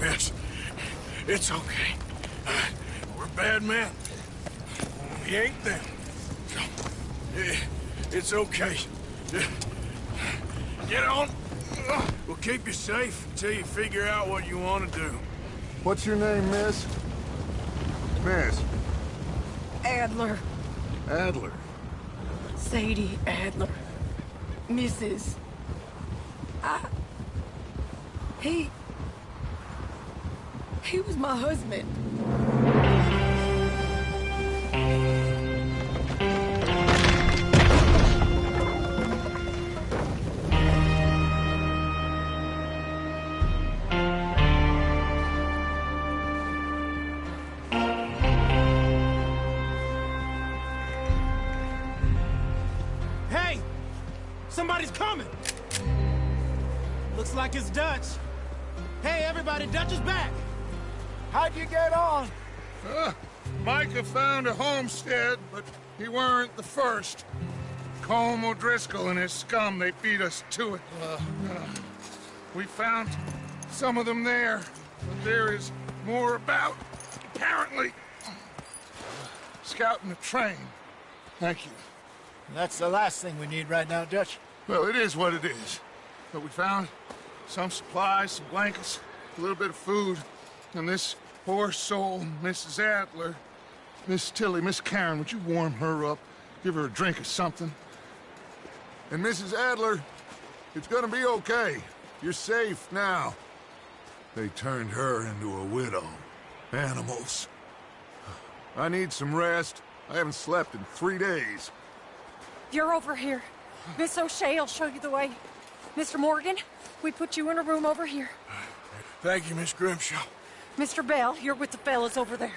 Miss. It's okay. We're bad men. We ain't them. So, it's okay. Get on. We'll keep you safe until you figure out what you want to do. What's your name, miss? Miss. Adler. Adler. Sadie Adler. Mrs. He was my husband. Hey! Somebody's coming! Looks like it's Dutch. Hey, everybody, Dutch is back! How'd you get on? Micah found a homestead, but he weren't the first. Colm O'Driscoll and his scum, they beat us to it. We found some of them there, but there is more about, apparently. Scouting the train. Thank you. That's the last thing we need right now, Dutch. Well, it is what it is. But we found some supplies, some blankets, a little bit of food, and this poor soul, Mrs. Adler, Miss Tilly, Miss Karen, would you warm her up? Give her a drink or something? And Mrs. Adler, it's gonna be okay. You're safe now. They turned her into a widow. Animals. I need some rest. I haven't slept in 3 days. You're over here. Miss O'Shea will show you the way. Mr. Morgan, we put you in a room over here. Thank you, Miss Grimshaw. Mr. Bell, you're with the fellas over there.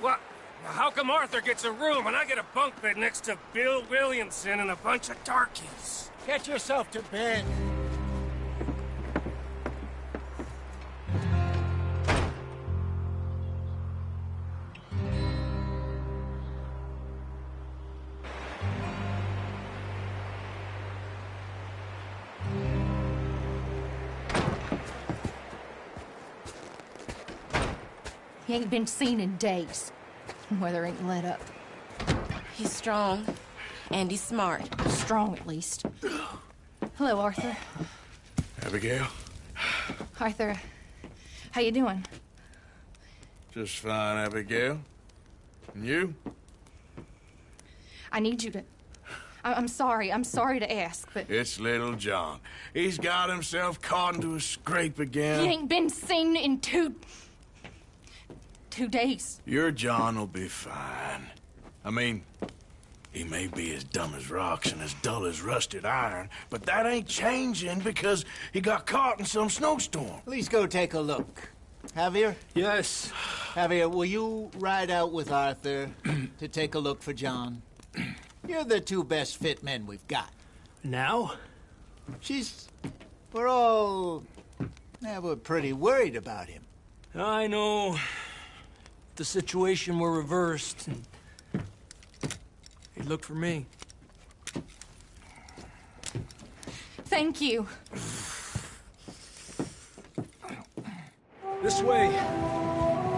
What? How come Arthur gets a room and I get a bunk bed next to Bill Williamson and a bunch of darkies? Get yourself to bed. He ain't been seen in days. Weather ain't let up. He's strong, and he's smart. Strong, at least. Hello, Arthur. Abigail? Arthur, how you doing? Just fine, Abigail. And you? I need you to... I'm sorry to ask, but... It's little John. He's got himself caught into a scrape again. He ain't been seen in 2 days. Your John will be fine. I mean, he may be as dumb as rocks and as dull as rusted iron, but that ain't changing because he got caught in some snowstorm. Please go take a look. Javier? Yes. Javier, will you ride out with Arthur to take a look for John? You're the 2 best fit men we've got. Now? We're pretty worried about him. I know. The situation were reversed, and he looked for me. Thank you. This way.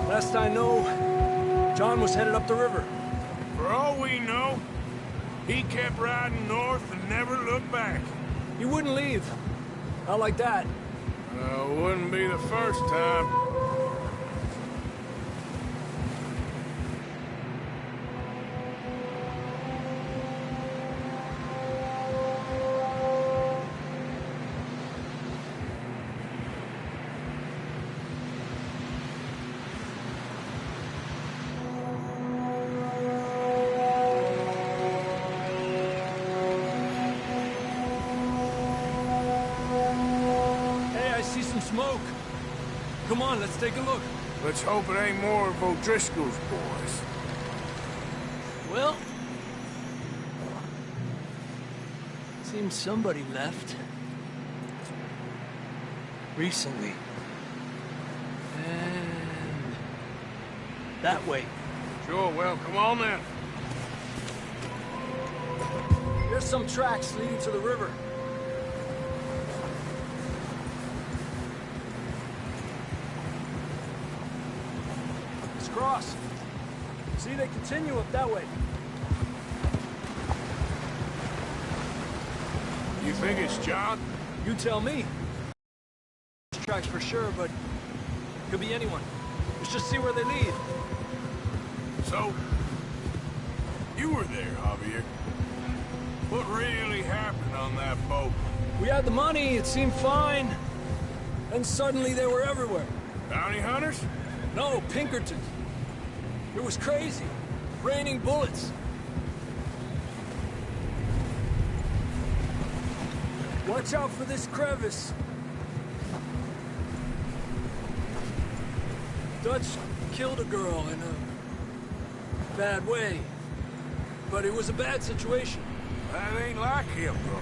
Last I know, John was headed up the river. For all we know, he kept riding north and never looked back. He wouldn't leave. Not like that. Wouldn't be the first time. Smoke. Come on, let's take a look. Let's hope it ain't more of O'Driscoll's boys. Well, seems somebody left. Recently. And that way. Sure, well, come on then. There's some tracks leading to the river. across. See, they continue up that way. You think it's John? You tell me. Tracks for sure, but could be anyone. Let's just see where they lead. So, you were there, Javier. What really happened on that boat? We had the money, it seemed fine. And suddenly they were everywhere. Bounty hunters? No, Pinkertons. It was crazy. Raining bullets. Watch out for this crevice. Dutch killed a girl in a bad way. But it was a bad situation. That ain't like him, bro.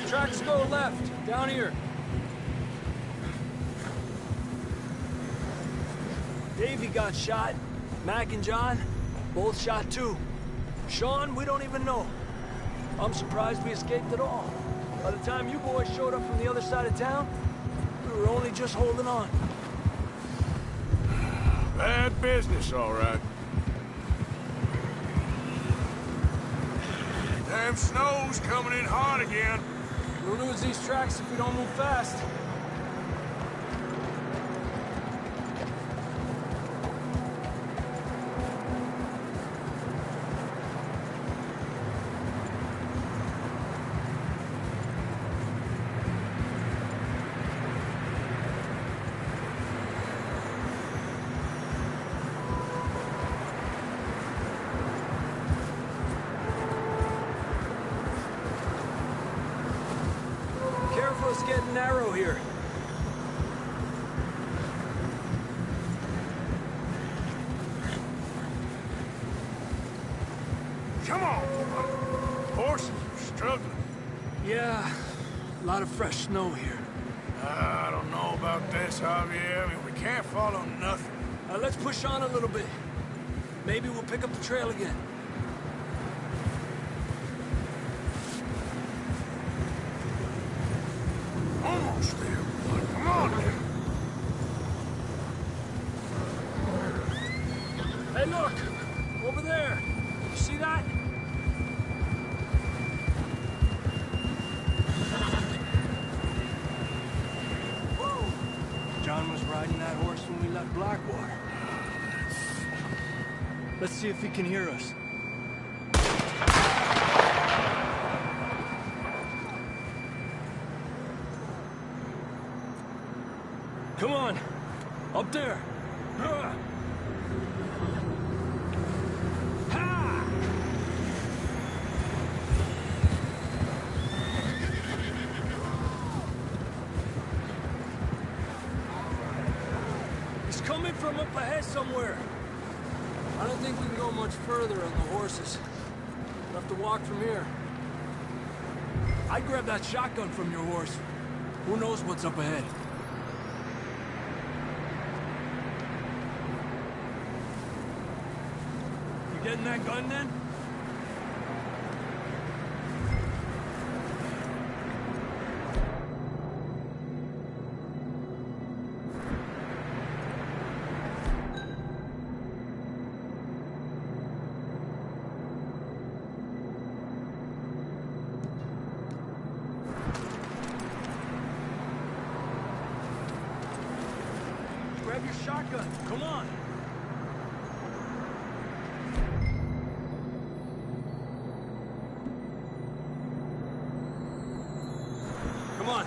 Tracks go left, down here. Davey got shot. Mac and John, both shot too. Sean, we don't even know. I'm surprised we escaped at all. By the time you boys showed up from the other side of town, we were only just holding on. Bad business, all right. Damn snow's coming in hot again. We'll lose these tracks if we don't move fast. It's getting narrow here. Come on, horses are struggling. Yeah, a lot of fresh snow here. I don't know about this, Javier. I mean, we can't follow nothing. Let's push on a little bit. Maybe we'll pick up the trail again. Almost there, boy. Come on now. Hey, look! Over there! You see that? Whoa! John was riding that horse when we left Blackwater. Let's see if he can hear us. Come on! Up there! Ha! He's coming from up ahead somewhere. I don't think we can go much further on the horses. We'll have to walk from here. I'd grab that shotgun from your horse. Who knows what's up ahead? Getting that gun then? Grab your shotgun. Come on. Come on.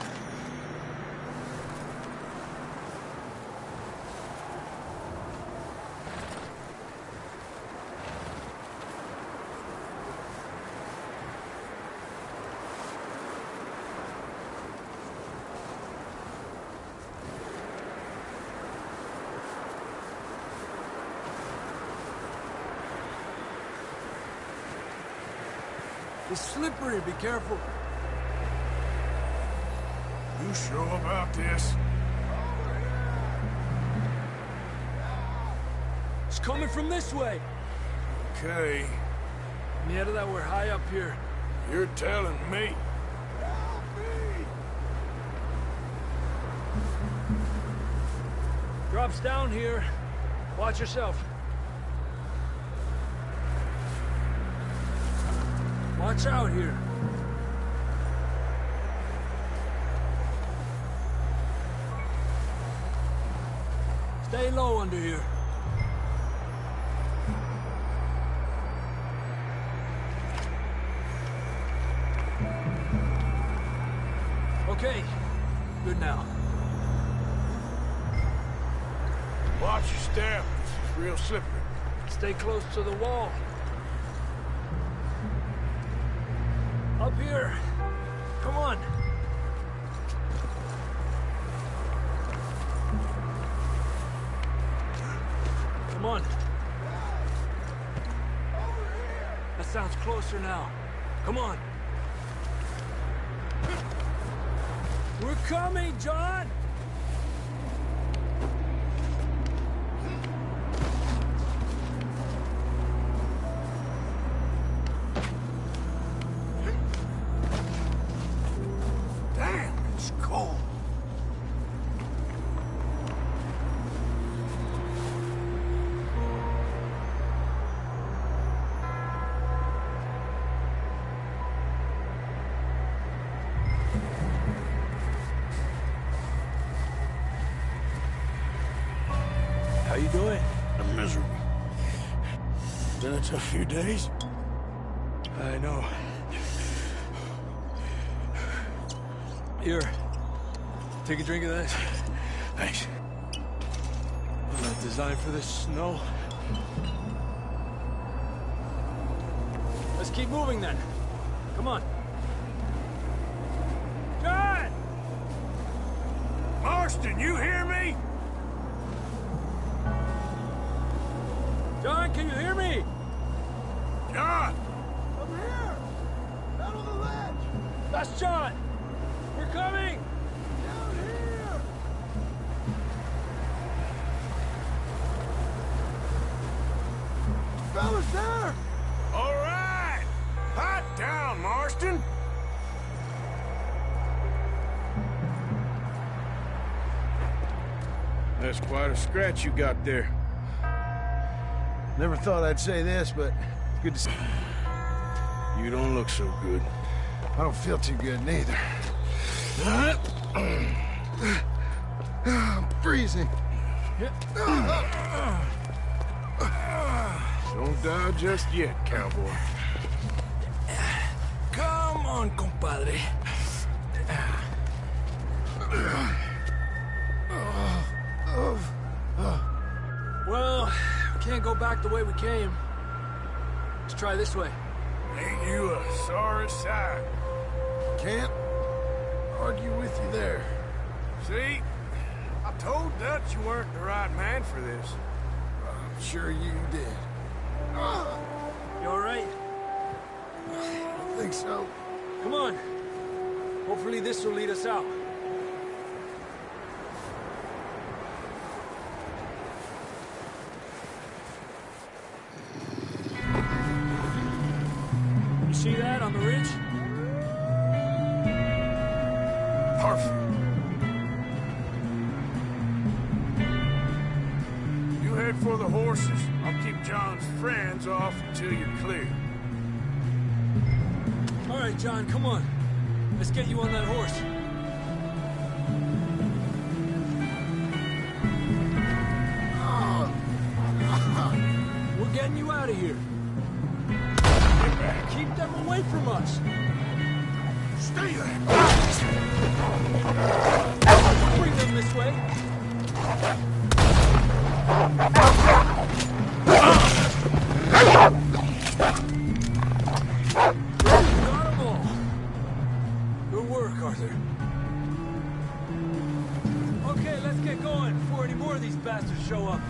It's slippery, be careful. You sure about this? It's coming from this way. Okay. Yeah, that we're high up here. You're telling me. drops down here. Watch yourself. Watch out here. Stay low under here. Okay, good now. Watch your step. It's real slippery. Stay close to the wall. Up here. Come on. Come on. That sounds closer now. Come on. We're coming, John! Damn, it's cold. How you doing? I'm miserable. Been a tough few days. I know. Here. Take a drink of this. Thanks. Not designed for this snow. Let's keep moving then. Come on. John! Marston, you hear me? John, can you hear me? John! Over here! Down on the ledge! That's John! We're coming! Down here! Fellas there! All right! Pipe down, Marston! That's quite a scratch you got there. Never thought I'd say this, but it's good to see. You don't look so good. I don't feel too good neither. I'm freezing. Don't die just yet, cowboy. Come on, compadre. Well, we can't go back the way we came. Let's try this way. Ain't you a sorry sight? Can't argue with you there. See? I told Dutch you weren't the right man for this. I'm sure you did. You all right? I don't think so. Come on. Hopefully this will lead us out. You see that on the ridge? Perfect. You head for the horses. I'll keep John's friends off until you're clear. All right, John, come on. Let's get you on that horse. We're getting you out of here. Get back. Keep them away from us. Stay there. Bring them this way. Got 'em all. Good work, Arthur. Okay, let's get going before any more of these bastards show up.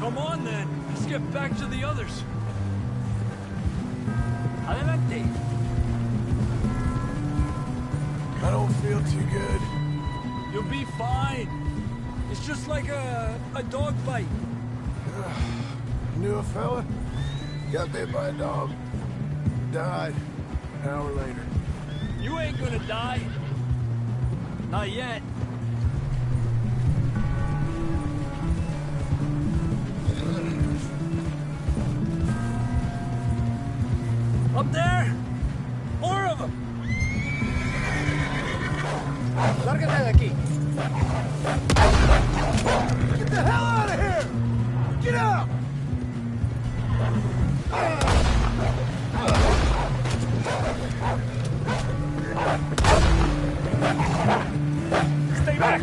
Come on, then. Let's get back to the others. Adelante. I don't feel too good. You'll be fine. It's just like a dog bite. Knew a fella? Got bit by a dog. Died. An hour later. You ain't gonna die. Not yet. Up there! More of them! Lárgate de aquí. Get the hell out of here! Get out! Stay back!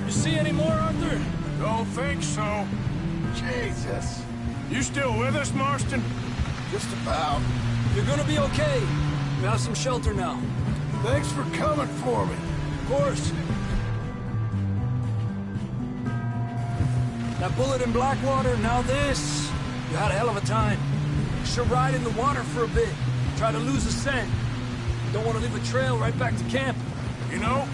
You see any more, Arthur? Don't think so. Jesus. You still with us, Marston? Just about. You're gonna be okay. We have some shelter now. Thanks for coming for me. Of course. That bullet in Blackwater, now this. You had a hell of a time. You should ride in the water for a bit. Try to lose the scent. Don't want to leave a trail right back to camp. You know,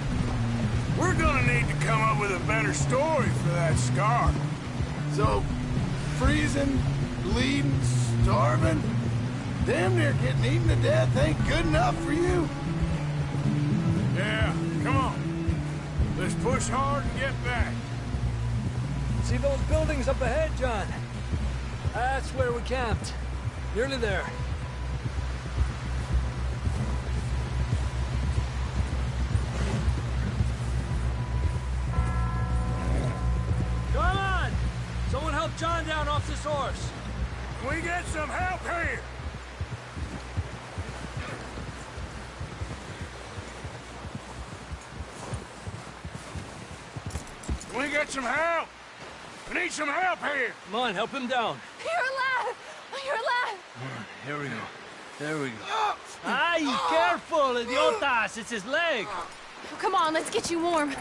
we're gonna need to come up with a better story for that scar. So, freezing, bleeding, starving, damn near getting eaten to death ain't good enough for you? Yeah, come on. Let's push hard and get back. See those buildings up ahead, John? That's where we camped. Nearly there. Come on! Someone help John down off this horse. Can we get some help here? Can we get some help? We need some help here. Come on, help him down. You're alive! You're alive! Here we go. There we go. Ay, careful, idiotas! It's his leg. Come on, let's get you warm.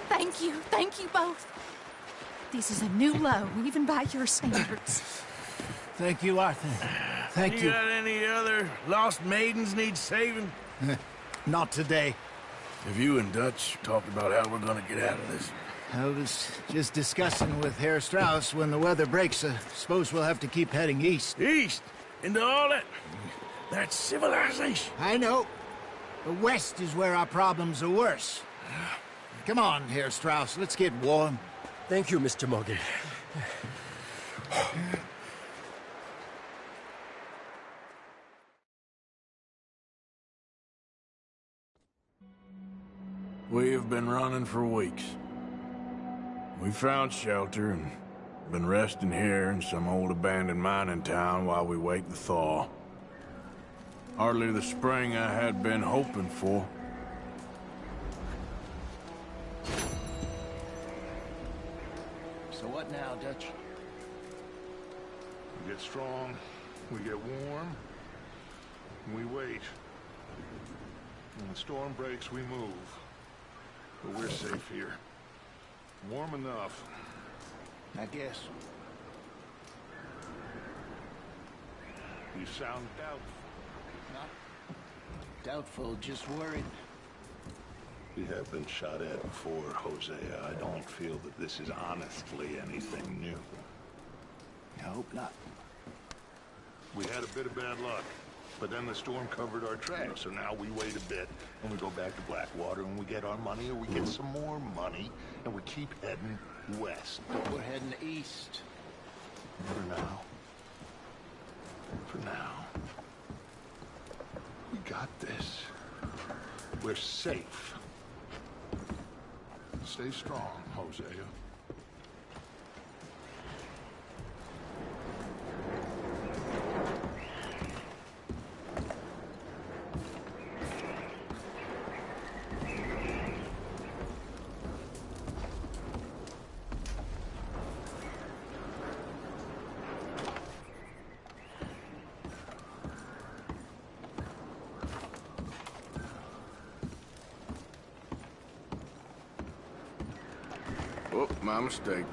Thank you both. This is a new low, even by your standards. Thank you, Arthur. Thank You got any other lost maidens need saving? Not today. Have you and Dutch talked about how we're gonna get out of this? I was just discussing with Herr Strauss when the weather breaks. Suppose we'll have to keep heading east. East? Into all that civilization? I know. The west is where our problems are worse. Come on, Herr Strauss, let's get warm. Thank you, Mr. Morgan. We have been running for weeks. We found shelter and been resting here in some old abandoned mining town while we wait the thaw. Hardly the spring I had been hoping for. So what now, Dutch? We get strong, we get warm, and we wait. When the storm breaks, we move. But we're safe here. Warm enough. I guess. You sound doubtful. Not doubtful, just worried. We have been shot at before, Hosea. I don't feel that this is honestly anything new. I hope not. We had a bit of bad luck, but then the storm covered our tracks, so now we wait a bit, and we go back to Blackwater, and we get our money, or we get some more money, and we keep heading west. But we're heading east. For now. For now. We got this. We're safe. Stay strong, Hosea. Oh, my mistake.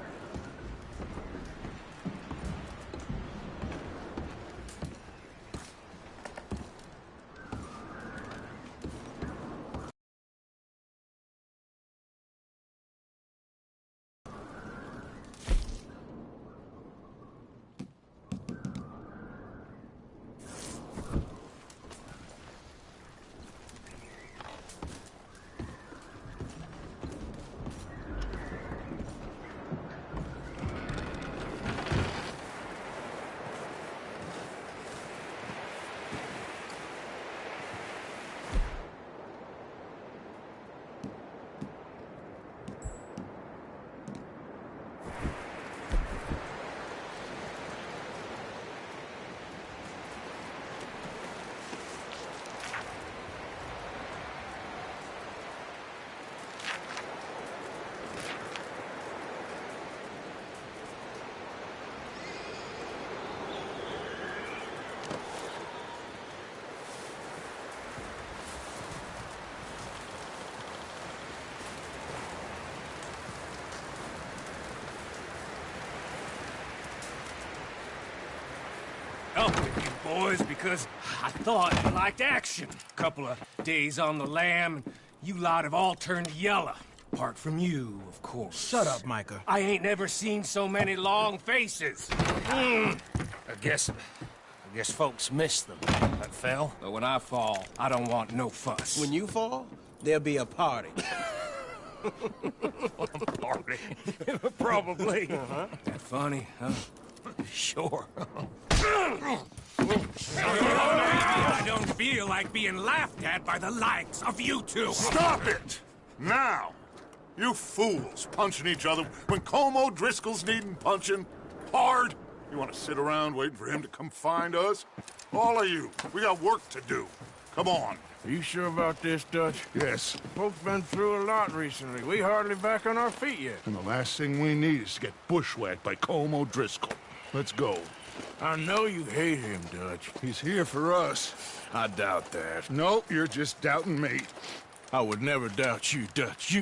up with you boys because I thought you liked action. Couple of days on the lam, and you lot have all turned yellow. Apart from you, of course. Shut up, Micah. I ain't never seen so many long faces. I guess folks miss them. That fell. But when I fall, I don't want no fuss. When you fall, there'll be a party. Party? Probably. That funny, huh? Sure. I don't feel like being laughed at by the likes of you two. Stop it! Now! You fools punching each other when Colm O'Driscoll's needing punching hard. You want to sit around waiting for him to come find us? All of you, we got work to do. Come on. Are you sure about this, Dutch? Yes. Folks been through a lot recently. We hardly back on our feet yet. And the last thing we need is to get bushwhacked by Colm O'Driscoll. Let's go. I know you hate him, Dutch. He's here for us. I doubt that. No, you're just doubting me. I would never doubt you, Dutch.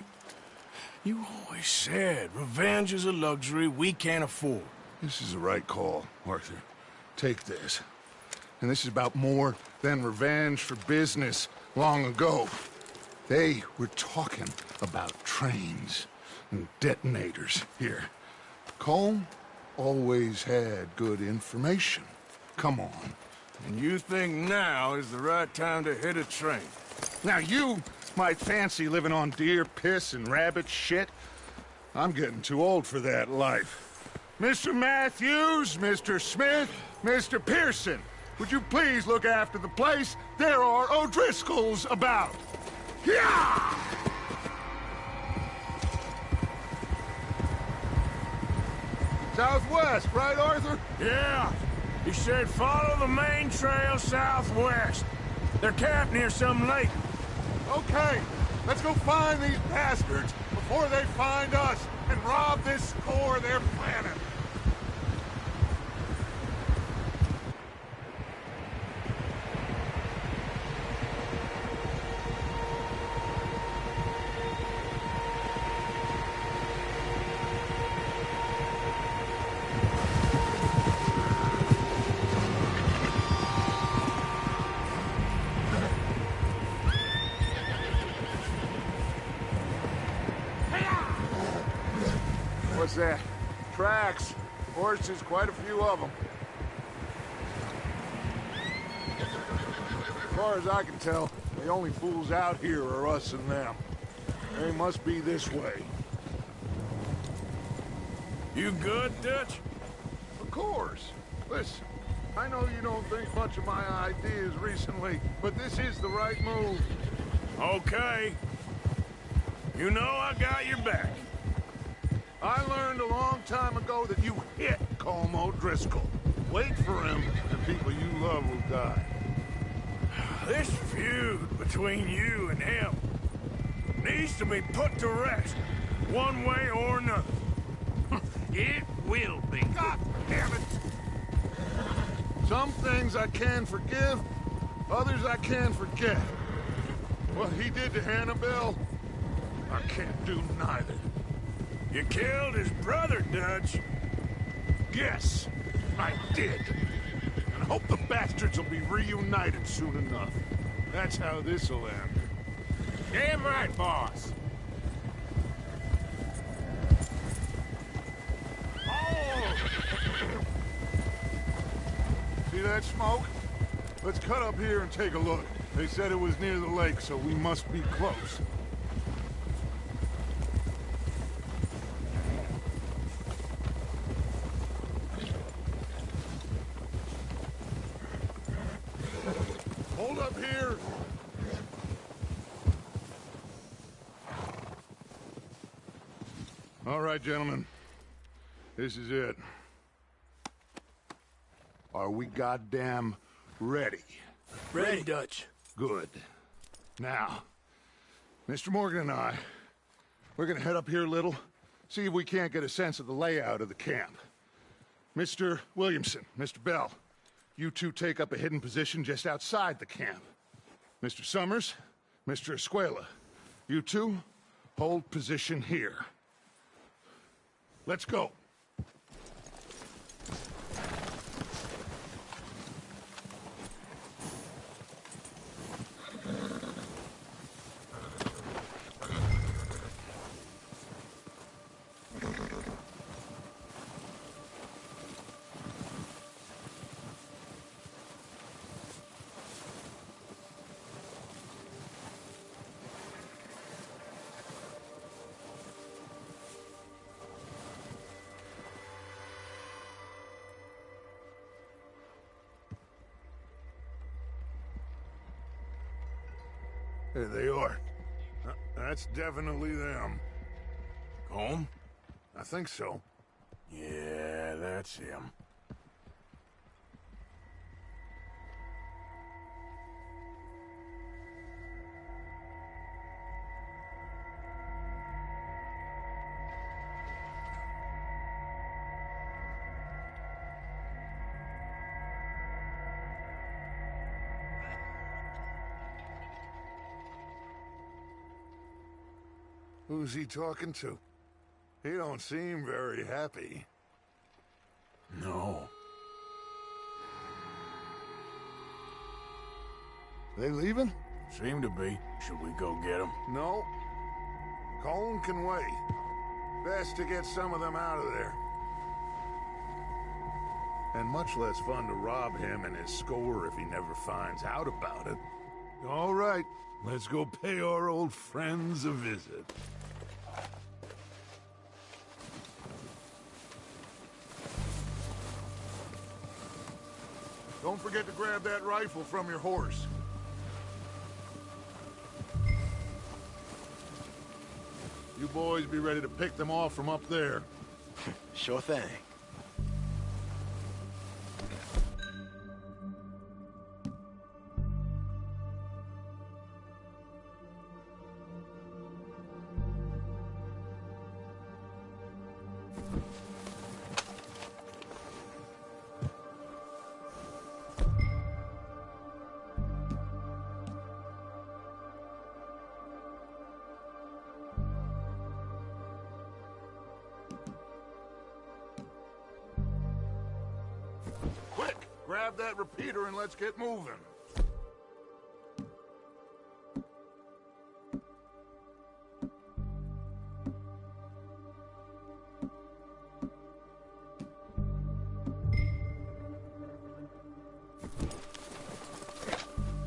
You always said revenge is a luxury we can't afford. This is the right call, Arthur. Take this. And this is about more than revenge for business long ago. They were talking about trains and detonators here. Colm always had good information. Come on. And you think now is the right time to hit a train? Now you might fancy living on deer piss and rabbit shit. I'm getting too old for that life. Mr. Matthews, Mr. Smith, Mr. Pearson, would you please look after the place? There are O'Driscolls about. Yeah! Southwest, right, Arthur? Yeah. He said follow the main trail southwest. They're camped near some lake. Okay, let's go find these bastards before they find us and rob this core they're planning. What's that? Tracks. Horses, quite a few of them. As far as I can tell, the only fools out here are us and them. They must be this way. You good, Dutch? Of course. Listen, I know you don't think much of my ideas recently, but this is the right move. Okay. You know I got your back. I learned a long time ago that you hit Colm O'Driscoll. Wait for him, and people you love will die. This feud between you and him needs to be put to rest, one way or another. It will be. God damn it! Some things I can forgive, others I can forget. What he did to Annabelle, I can't do neither. You killed his brother, Dutch. Yes, I did. And I hope the bastards will be reunited soon enough. That's how this'll end. Damn right, boss. Oh! See that smoke? Let's cut up here and take a look. They said it was near the lake, so we must be close. Hold up here! All right, gentlemen. This is it. Are we goddamn ready? Ready, Dutch. Good. Now, Mr. Morgan and I, we're gonna head up here a little, see if we can't get a sense of the layout of the camp. Mr. Williamson, Mr. Bell, you two take up a hidden position just outside the camp. Mr. Summers, Mr. Escuela, you two hold position here. Let's go. There they are. That's definitely them. Home? I think so. Yeah, that's him. Who's he talking to? He don't seem very happy. No. They leaving? Seem to be. Should we go get them? No. Colin can wait. Best to get some of them out of there. And much less fun to rob him and his score if he never finds out about it. All right, let's go pay our old friends a visit. Don't forget to grab that rifle from your horse. You boys be ready to pick them off from up there. Sure thing. Quick, grab that repeater and let's get moving.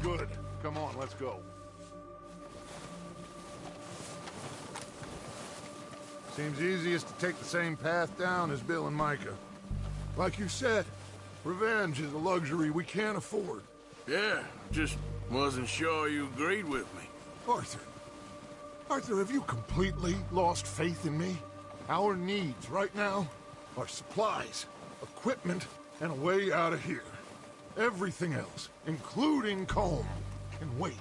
Good. Come on, let's go. Seems easiest to take the same path down as Bill and Micah. Like you said, revenge is a luxury we can't afford. Yeah, just wasn't sure you agreed with me. Arthur. Arthur, have you completely lost faith in me? Our needs right now are supplies, equipment, and a way out of here. Everything else, including Colm, can wait.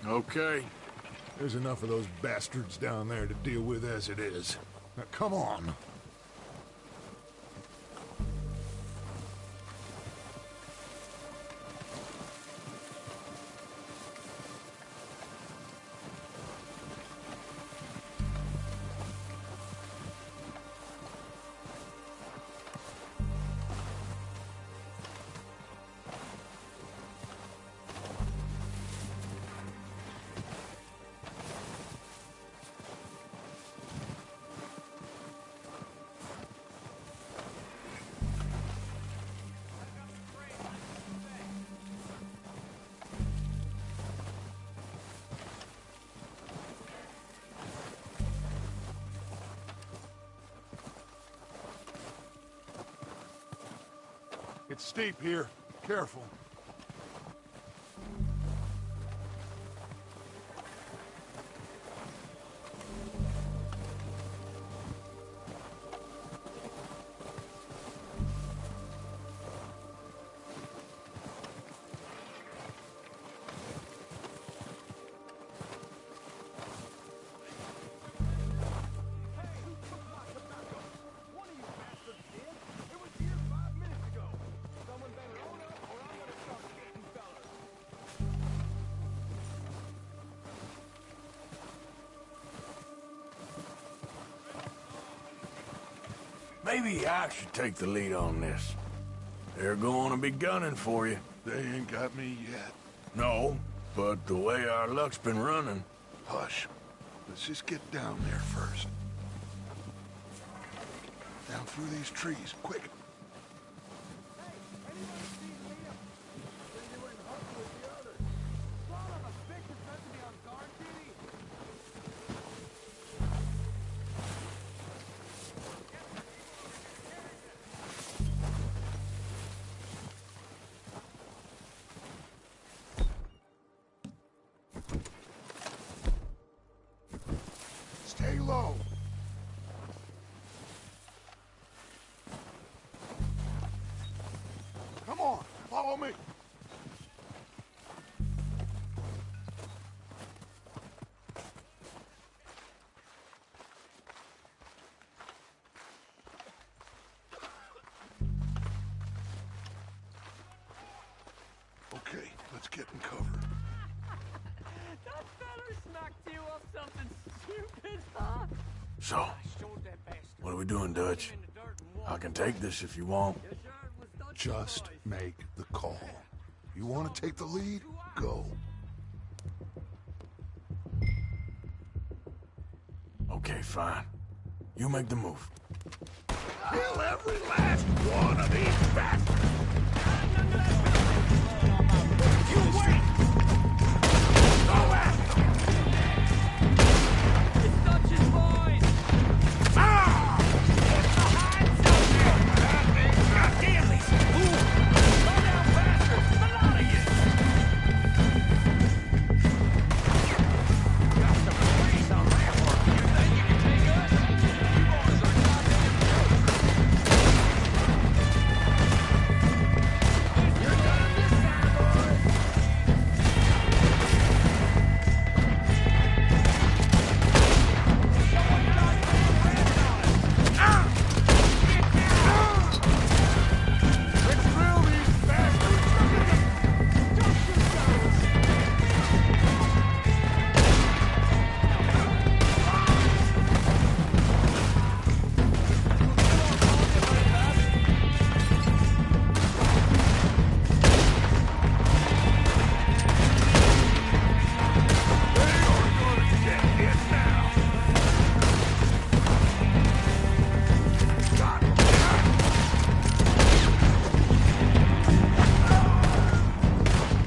Okay. There's enough of those bastards down there to deal with as it is. Now, come on. It's steep here. Careful. Maybe I should take the lead on this. They're going to be gunning for you. They ain't got me yet. No, but the way our luck's been running... Hush. Let's just get down there first. Down through these trees, quick. Follow me. Okay, let's get in cover. That feller smacked you off something stupid, huh? So, what are we doing, Dutch? I can take this if you want. Just make the call. You want to take the lead? Go. Okay, fine. You make the move. Kill every last one of these bastards! You wait! Go after them! It's Dutch's boys! Ah! It's behind something! That means not nearly. Slow down faster! The lot of you! Got some freeze on that one. You think you can take us? You boys are goddamn You're done this time, boys! Let's drill these bastards!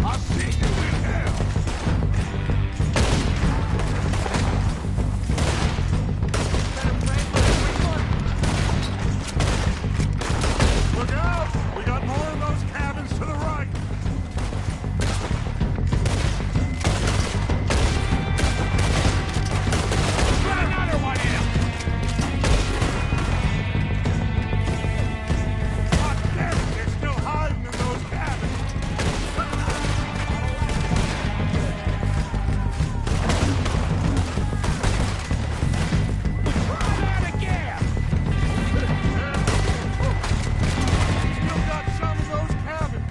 I'll see you in hell! Look out! We got more of those cabins to the right! Put another one in him. God damn it, they're still hiding in those cabins! Try that again. Still got some of those cabins!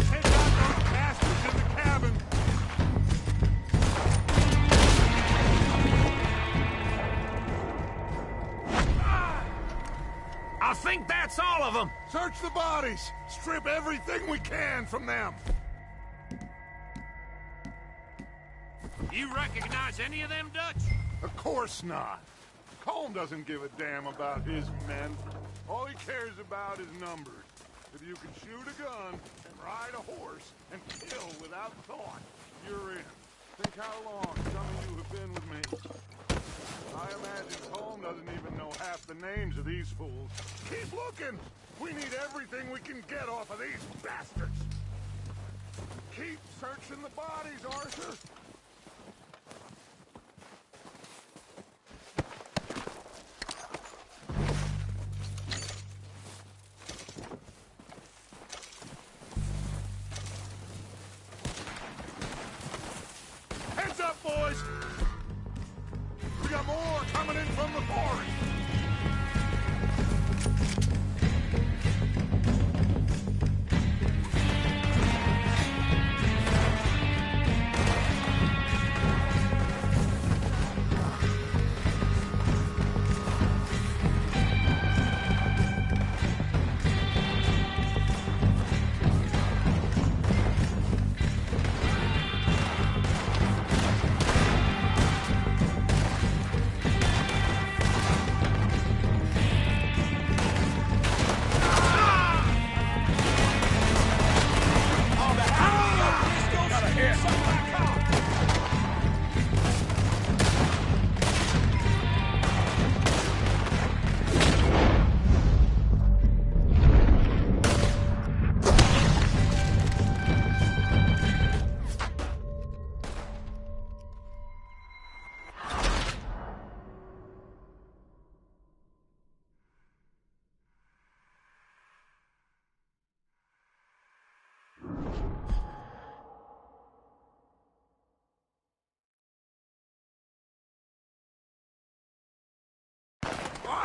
Take out those bastards in the cabin! I think that's all of them. Search the bodies! Strip everything we can from them! You recognize any of them, Dutch? Of course not. Colm doesn't give a damn about his men. All he cares about is numbers. If you can shoot a gun and ride a horse and kill without thought, you're in. Think how long some of you have been with me. I imagine Colm doesn't even know half the names of these fools. Keep looking! We need everything we can get off of these bastards! Keep searching the bodies, Arthur! Heads up, boys! We got more coming in from the forest!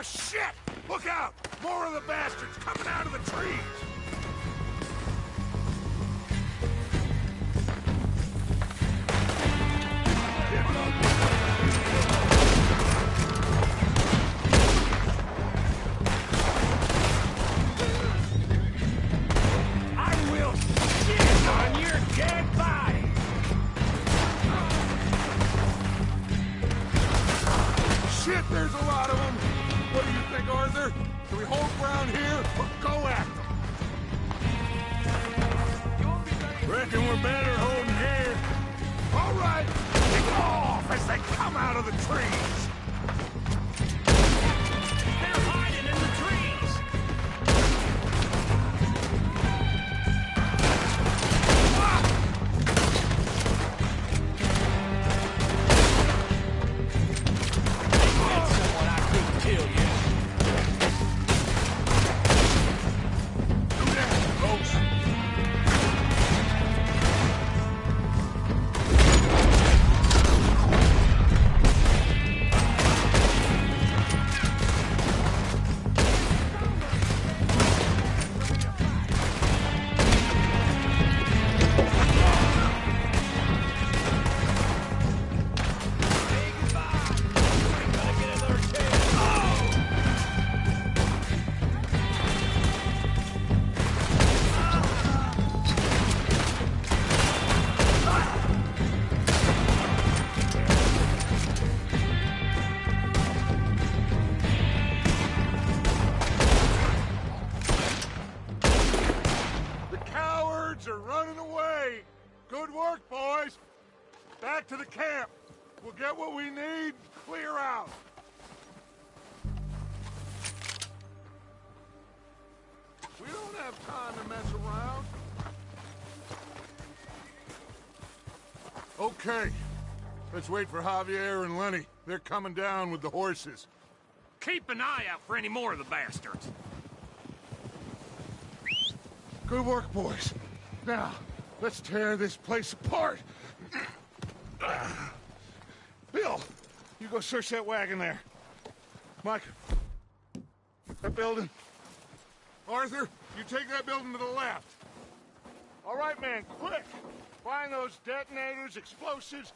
Oh, shit! Look out! More of the bastards coming out of the trees! I will shit on your dead body! Shit, there's a lot of them! What do you think, Arthur? Do we hold ground here or go at them? Reckon we're better holding here. All right, pick off as they come out of the trees! They're hiding in the trees! That's someone I couldn't kill yet. Do that, folks! The cowards are running away! Good work, boys! Back to the camp! We'll get what we need, clear out! We don't have time to mess around. Okay. Let's wait for Javier and Lenny. They're coming down with the horses. Keep an eye out for any more of the bastards. Good work, boys. Now, let's tear this place apart. Bill, you go search that wagon there. Mike, that building. Arthur, you take that building to the left. All right, man, quick. Find those detonators, explosives.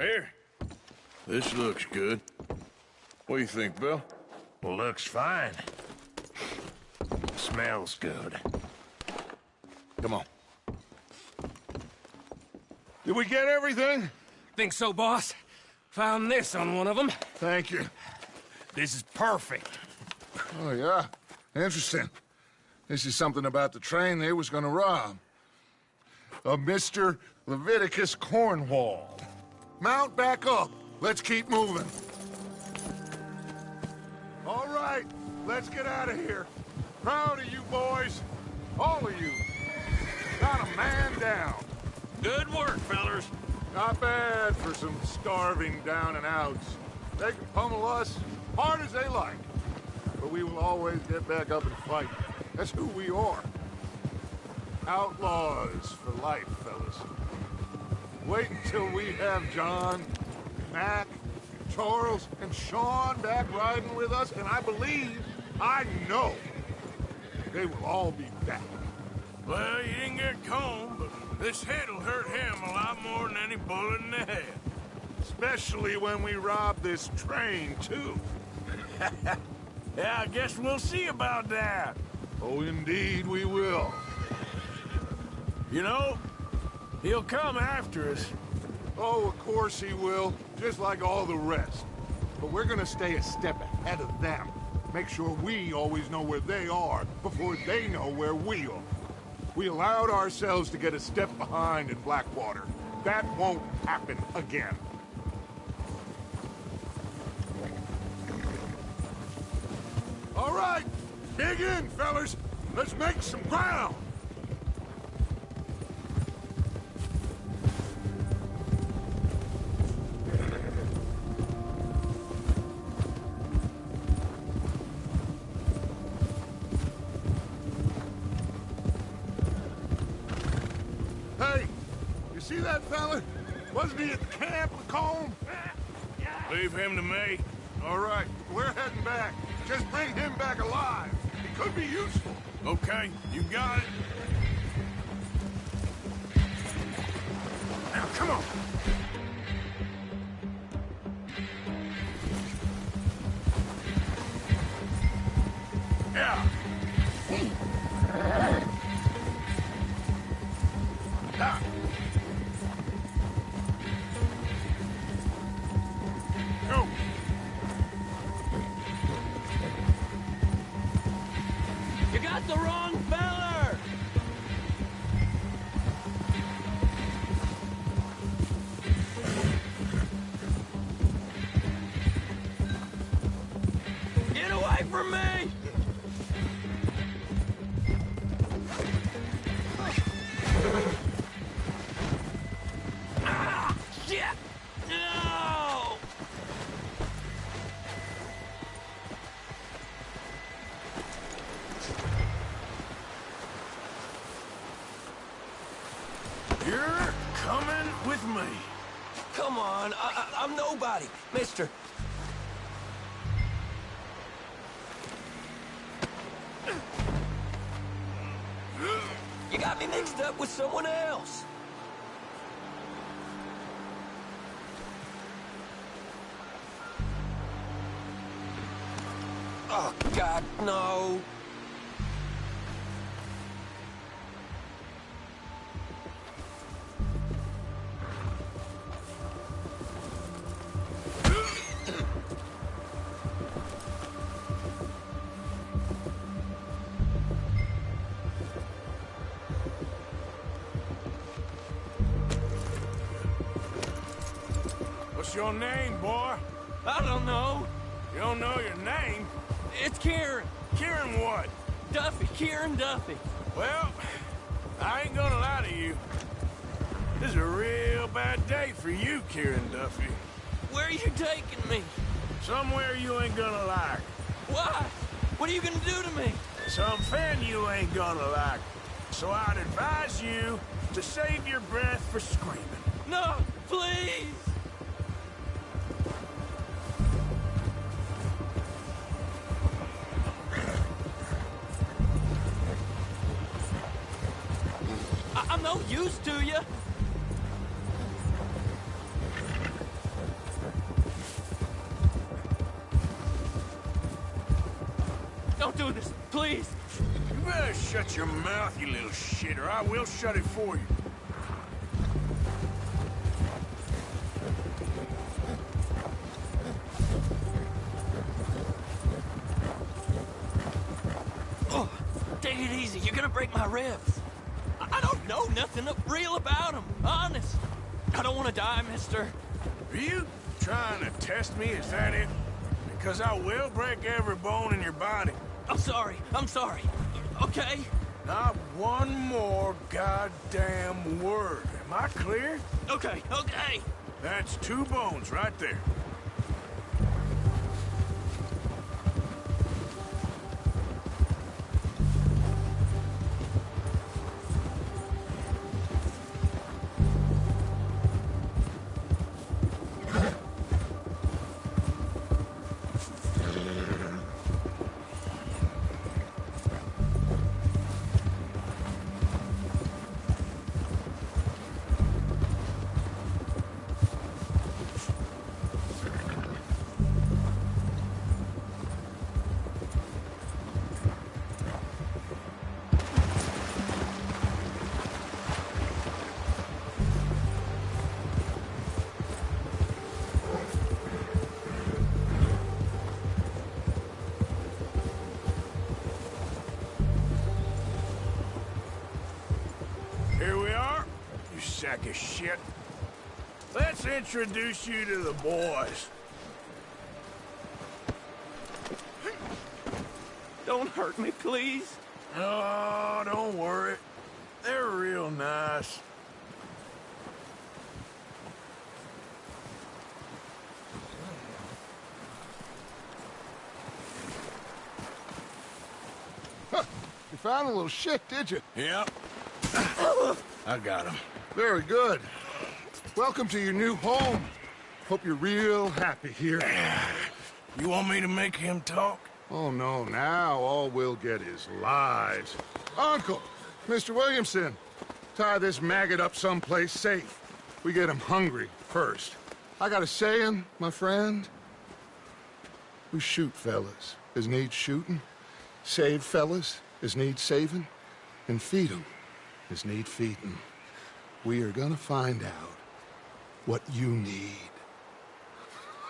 Here. This looks good. What do you think, Bill? Looks fine. Smells good. Come on. Did we get everything? Think so, boss? Found this on one of them. Thank you. This is perfect. Oh, yeah? Interesting. This is something about the train they was gonna rob. A Mr. Leviticus Cornwall. Mount back up. Let's keep moving. All right, let's get out of here. Proud of you boys. All of you. Not a man down. Good work, fellers. Not bad for some starving down and outs. They can pummel us hard as they like. But we will always get back up and fight. That's who we are. Outlaws for life, fellas. Wait until we have John, Mac, Charles, and Sean back riding with us, and I believe, I know, they will all be back. Well, you didn't get Combe, but this hit'll hurt him a lot more than any bullet in the head. Especially when we rob this train, too. Yeah, I guess we'll see about that. Oh, indeed we will. You know, he'll come after us. Oh, of course he will, just like all the rest. But we're gonna stay a step ahead of them. Make sure we always know where they are before they know where we are. We allowed ourselves to get a step behind in Blackwater. That won't happen again. All right, dig in, fellas. Let's make some ground. Hey, you see that fella? Wasn't he at the camp with Combe? Leave him to me. All right, we're heading back. Just bring him back alive. He could be useful. Okay, you got it. Now, come on. Yeah. Ah. Go. You got the wrong feller! Get away from me! Ah, shit! No! You're coming with me. Come on, I'm nobody, mister. You got me mixed up with someone else. Oh, God, no. What's your name, boy? I don't know. You don't know your name? It's Kieran. Kieran what? Duffy. Kieran Duffy. Well, I ain't gonna lie to you. This is a real bad day for you, Kieran Duffy. Where are you taking me? Somewhere you ain't gonna like. Why? What are you gonna do to me? Something you ain't gonna like. So I'd advise you to save your breath for screaming. No, please! I'm no use to you. do this, please. You better shut your mouth, you little shit, or I will shut it for you. Oh, take it easy. You're gonna break my ribs. I don't know nothing real about him. Honest. I don't want to die, mister. Are you trying to test me? Is that it? Because I will break every bone in your body. I'm sorry. I'm sorry. Okay? Not one more goddamn word. Am I clear? Okay, okay. That's 2 bones right there. Here we are, you sack of shit. Let's introduce you to the boys. Don't hurt me, please. Oh, don't worry. They're real nice. Huh. You found a little shit, did you? Yep. I got him. Very good. Welcome to your new home. Hope you're real happy here. You want me to make him talk? Oh, no, now all we'll get is lies. Uncle, Mr. Williamson, tie this maggot up someplace safe. We get him hungry first. I got a saying, my friend. We shoot fellas as need shooting, save fellas as need saving, and feed 'em as need feeding. We are gonna find out what you need.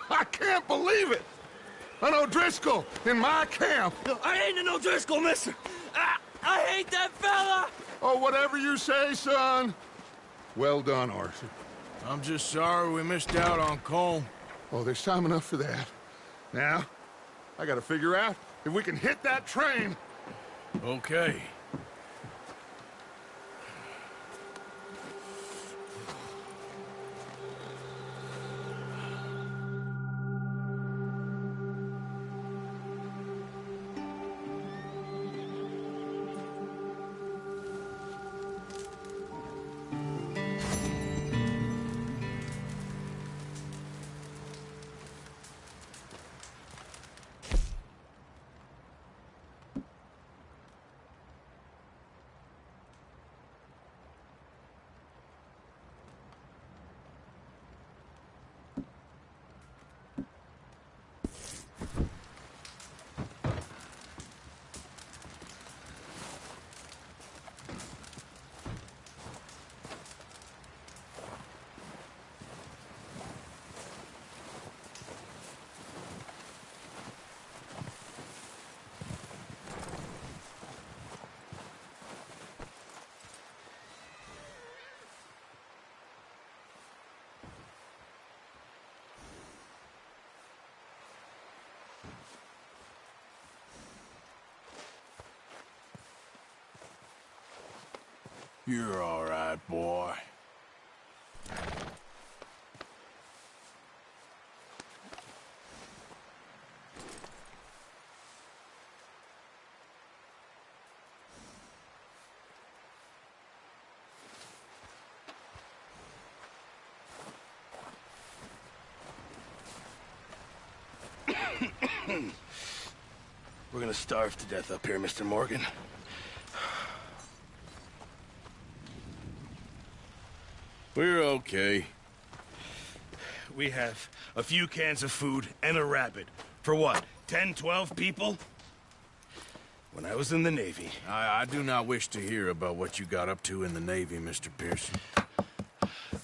I can't believe it! An O'Driscoll in my camp! I ain't an O'Driscoll, mister! I hate that fella! Oh, whatever you say, son. Well done, Arthur. I'm just sorry we missed out on Cole. Oh, there's time enough for that. Now, I gotta figure out if we can hit that train. Okay. You're all right, boy. We're gonna starve to death up here, Mr. Morgan. We're okay. We have a few cans of food and a rabbit. For what, 10, 12 people? when I was in the Navy... I do not wish to hear about what you got up to in the Navy, Mr. Pearson.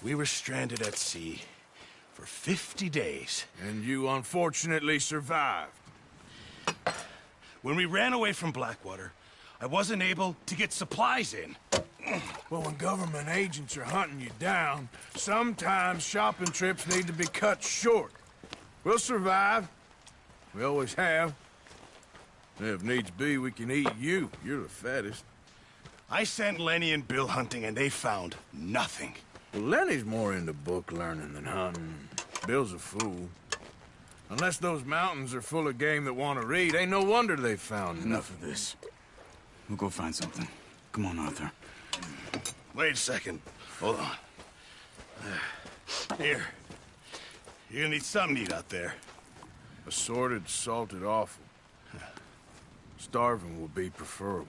We were stranded at sea for 50 days. And you unfortunately survived. When we ran away from Blackwater, I wasn't able to get supplies in. Well, when government agents are hunting you down, sometimes shopping trips need to be cut short. We'll survive. We always have. If needs be, we can eat you. You're the fattest. I sent Lenny and Bill hunting, and they found nothing. Well, Lenny's more into book learning than hunting. Bill's a fool. Unless those mountains are full of game that want to read, ain't no wonder they found Enough of this. We'll go find something. Come on, Arthur. Wait a second. Hold on. Here. You're gonna need something to eat out there. Assorted, salted offal. Starving will be preferable.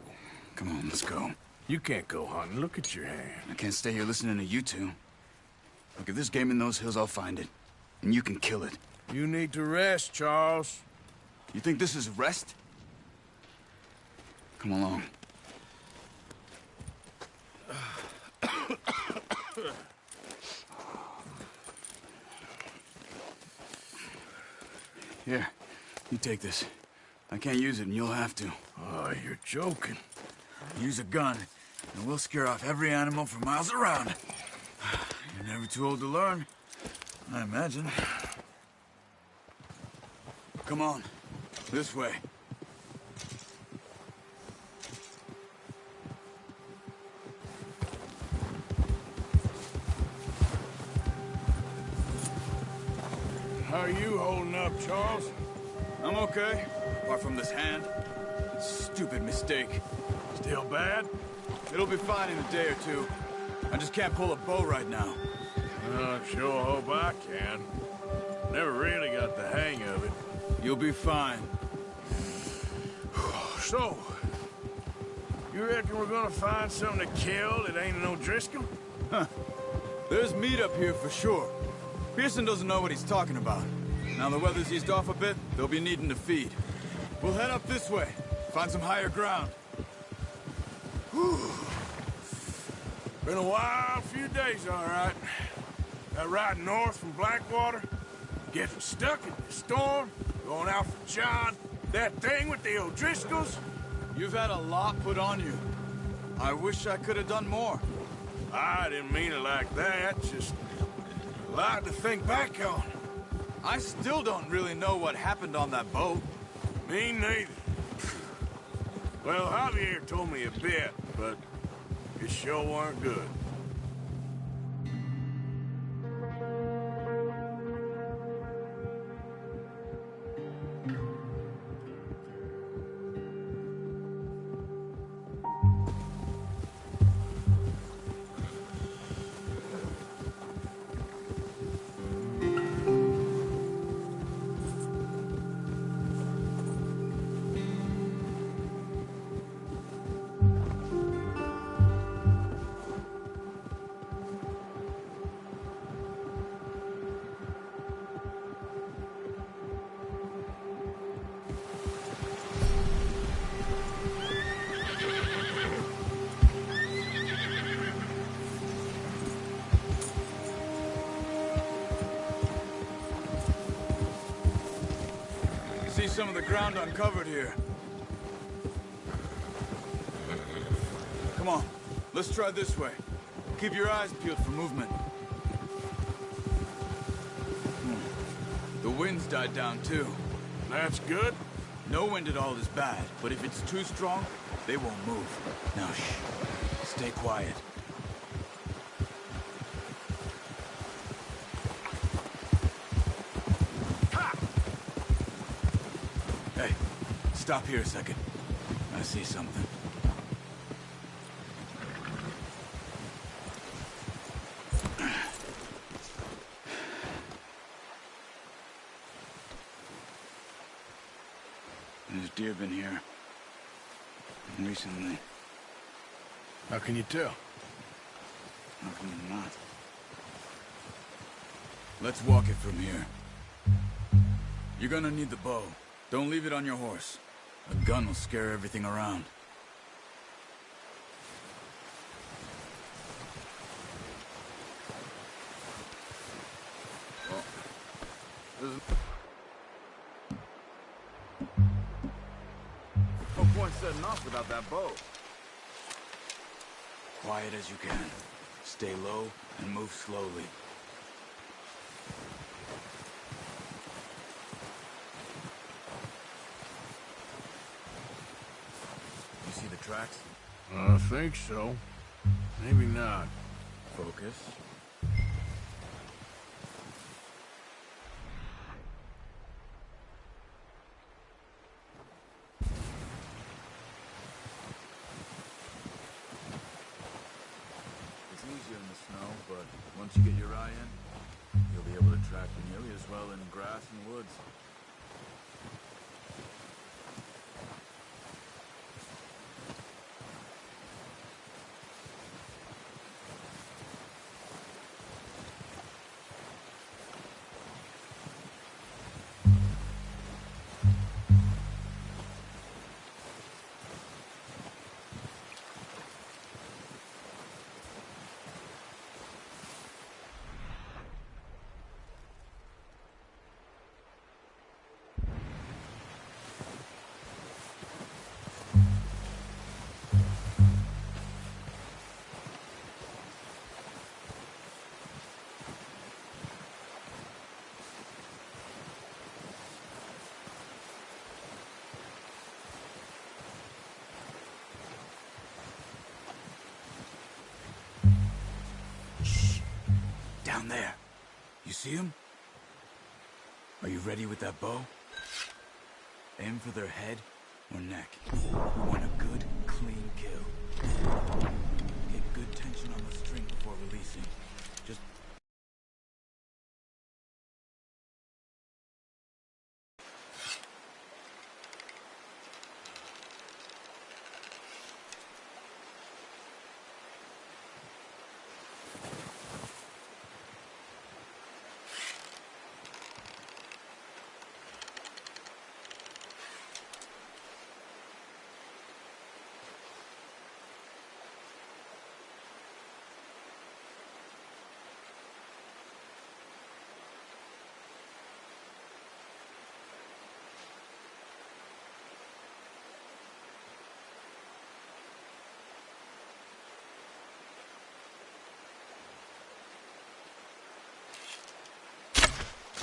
Come on, let's go. You can't go hunting. Look at your hand. I can't stay here listening to you two. Look, if there's game in those hills, I'll find it. And you can kill it. You need to rest, Charles. You think this is rest? Come along. Here, you take this. I can't use it, and you'll have to. Oh, you're joking. Use a gun, and we'll scare off every animal for miles around. You're never too old to learn, I imagine. Come on, this way. How are you holding up, Charles? I'm okay, apart from this hand. Stupid mistake. Still bad? It'll be fine in a day or two. I just can't pull a bow right now. I sure hope I can. Never really got the hang of it. You'll be fine. So, you reckon we're gonna find something to kill that ain't no Driscoll? Huh. There's meat up here for sure. Pearson doesn't know what he's talking about. Now the weather's eased off a bit, they'll be needing to feed. We'll head up this way, find some higher ground. Whew. Been a wild few days, all right. That ride north from Blackwater, getting stuck in the storm, going out for John, that thing with the O'Driscolls. You've had a lot put on you. I wish I could have done more. I didn't mean it like that, just a lot to think back on. I still don't really know what happened on that boat. Me neither. Well, Javier told me a bit, but it sure weren't good. See some of the ground uncovered here. Come on, let's try this way. Keep your eyes peeled for movement. The wind's died down too. That's good. No wind at all is bad, but if it's too strong, they won't move. Now shh, stay quiet. Hey, stop here a second. I see something. There's deer been here. Recently. How can you tell? How come not? Let's walk it from here. You're gonna need the bow. Don't leave it on your horse. A gun will scare everything around. Well, no point setting off without that bow. Quiet as you can. Stay low and move slowly. You see the tracks? I think so. Maybe not. Focus. It's easier in the snow, but once you get your eye in, you'll be able to track nearly as well in grass and woods. Down there. You see him? Are you ready with that bow? Aim for their head or neck. We want a good, clean kill. Get good tension on the string before releasing. Just...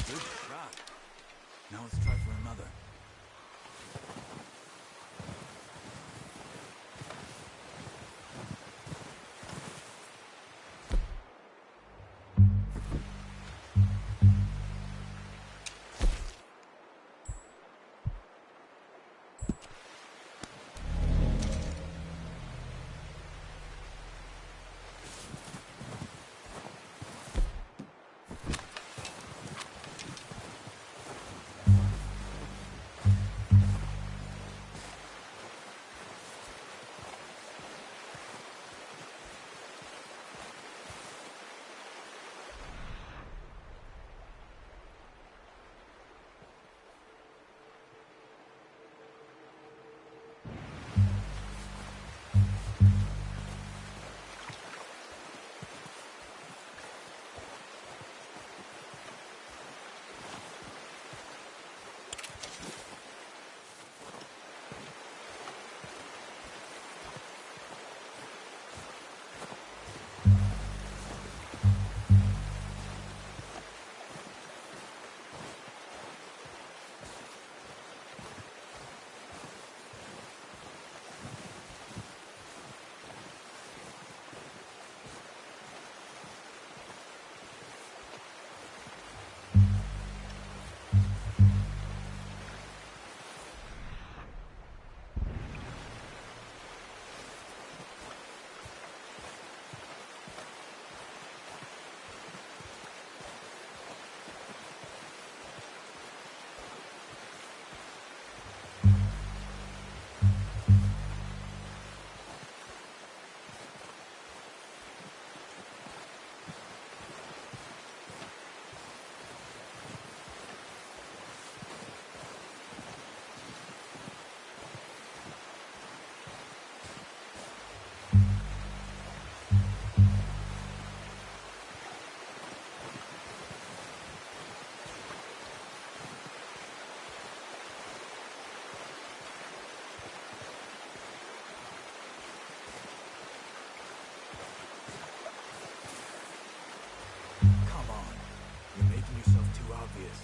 Good shot. Now let's try for another. making yourself too obvious.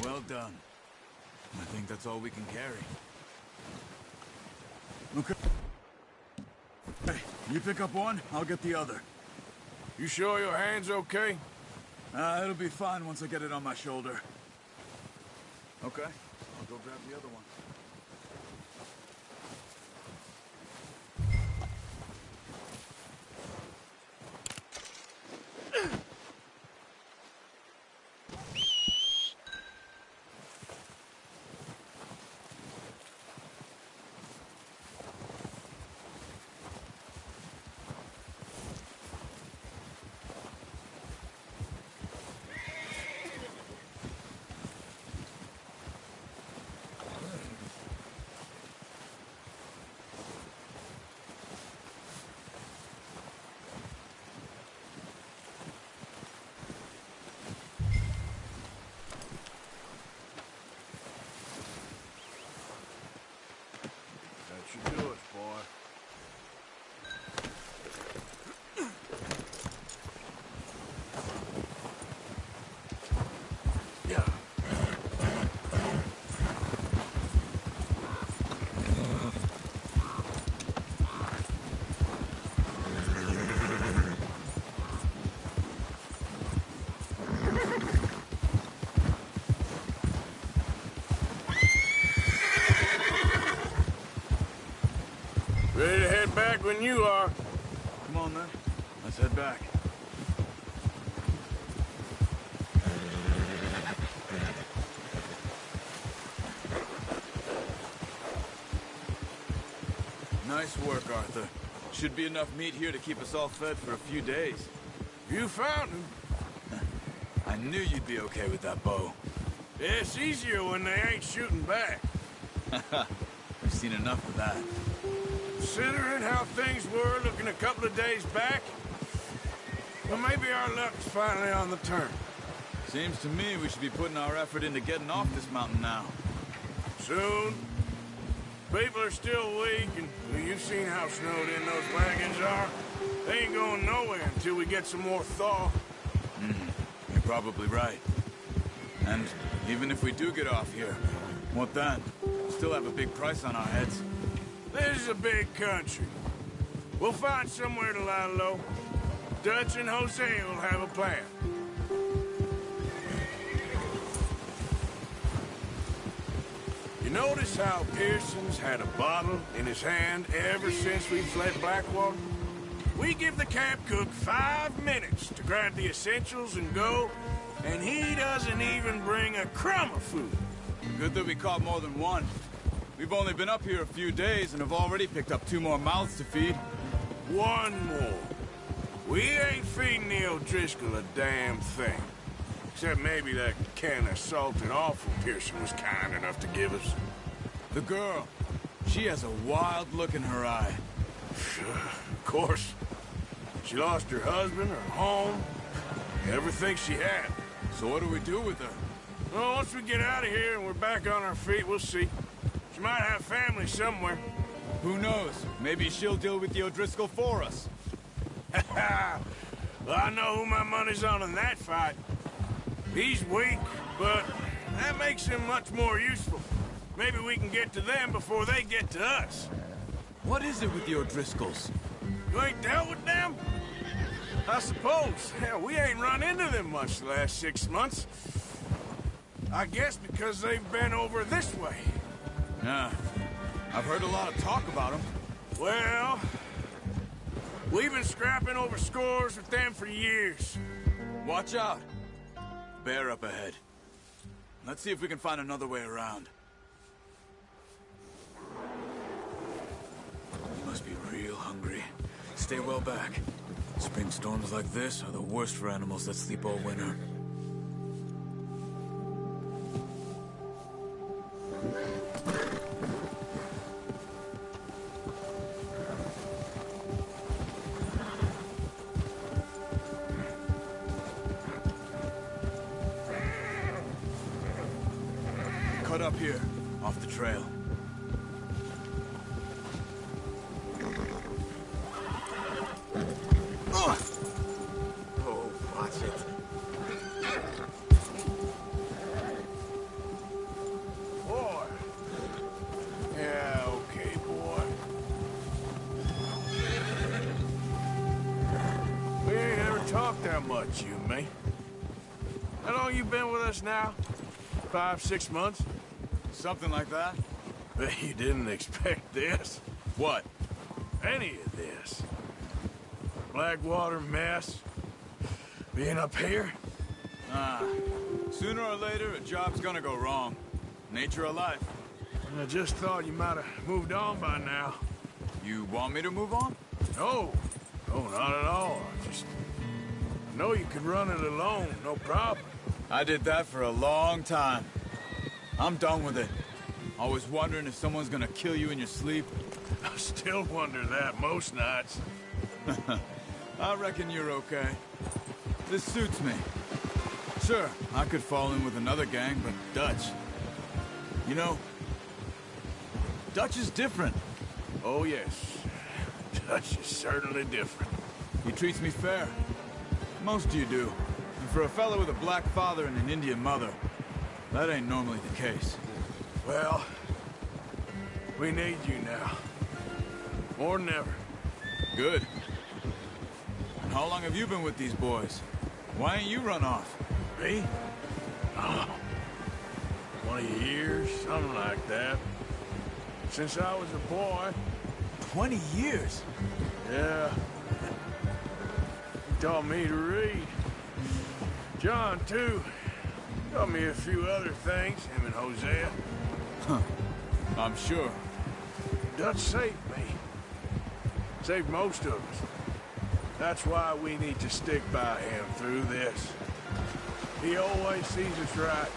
Well done. I think that's all we can carry. Okay. Hey, you pick up one, I'll get the other. You sure your hand's okay? It'll be fine once I get it on my shoulder. Okay, I'll go grab the other one. Should do it, boy. Yeah. Ready to head back when you are. Come on, then. Let's head back. Nice work, Arthur. Should be enough meat here to keep us all fed for a few days. You found him. I knew you'd be okay with that bow. It's easier when they ain't shooting back. We've seen enough of that. Considering how things were looking a couple of days back, well, maybe our luck's finally on the turn. Seems to me we should be putting our effort into getting off this mountain now. Soon. People are still weak, and well, you've seen how snowed in those wagons are. They ain't going nowhere until we get some more thaw. You're probably right. And even if we do get off here, what then? Still have a big price on our heads. This is a big country. We'll find somewhere to lie low. Dutch and Jose will have a plan. You notice how Pearson's had a bottle in his hand ever since we fled Blackwater? We give the camp cook 5 minutes to grab the essentials and go, and he doesn't even bring a crumb of food. Good that we caught more than one. We've only been up here a few days and have already picked up 2 more mouths to feed. 1 more. We ain't feeding the O'Driscoll a damn thing. Except maybe that can of salted offal Pearson was kind enough to give us. The girl. She has a wild look in her eye. Of course. She lost her husband, her home, everything she had. So what do we do with her? Well, once we get out of here and we're back on our feet, we'll see. She might have family somewhere. Who knows? Maybe she'll deal with the O'Driscoll for us. Well, I know who my money's on in that fight. He's weak, but that makes him much more useful. Maybe we can get to them before they get to us. What is it with the O'Driscolls? You ain't dealt with them? I suppose. Hell, we ain't run into them much the last 6 months. I guess because they've been over this way. Nah. I've heard a lot of talk about them. Well, we've been scrapping over scores with them for years. Watch out. Bear up ahead. Let's see if we can find another way around. You must be real hungry. Stay well back. Spring storms like this are the worst for animals that sleep all winter. Cut up here, off the trail. Oh, watch it. Boy. Yeah, okay, boy. We ain't ever talked that much, you and me. How long you been with us now? 5, 6 months? Something like that? Bet you didn't expect this. What? Any of this. Blackwater mess. Being up here? Sooner or later, a job's gonna go wrong. Nature of life. I just thought you might have moved on by now. You want me to move on? No. No, not at all. I know you could run it alone, no problem. I did that for a long time. I'm done with it. Always wondering if someone's gonna kill you in your sleep. I still wonder that most nights. I reckon you're okay. This suits me. Sure, I could fall in with another gang, but Dutch... You know, Dutch is different. Oh, yes. Dutch is certainly different. He treats me fair. Most of you do. And for a fella with a black father and an Indian mother, that ain't normally the case. Well, we need you now. More than ever. Good. And how long have you been with these boys? Why ain't you run off? Me? Oh, 20 years, something like that. Since I was a boy. 20 years? Yeah. He taught me to read. John, too. Taught me a few other things, him and Hosea. Huh. I'm sure. Dutch saved me. Saved most of us. That's why we need to stick by him through this. He always sees us right.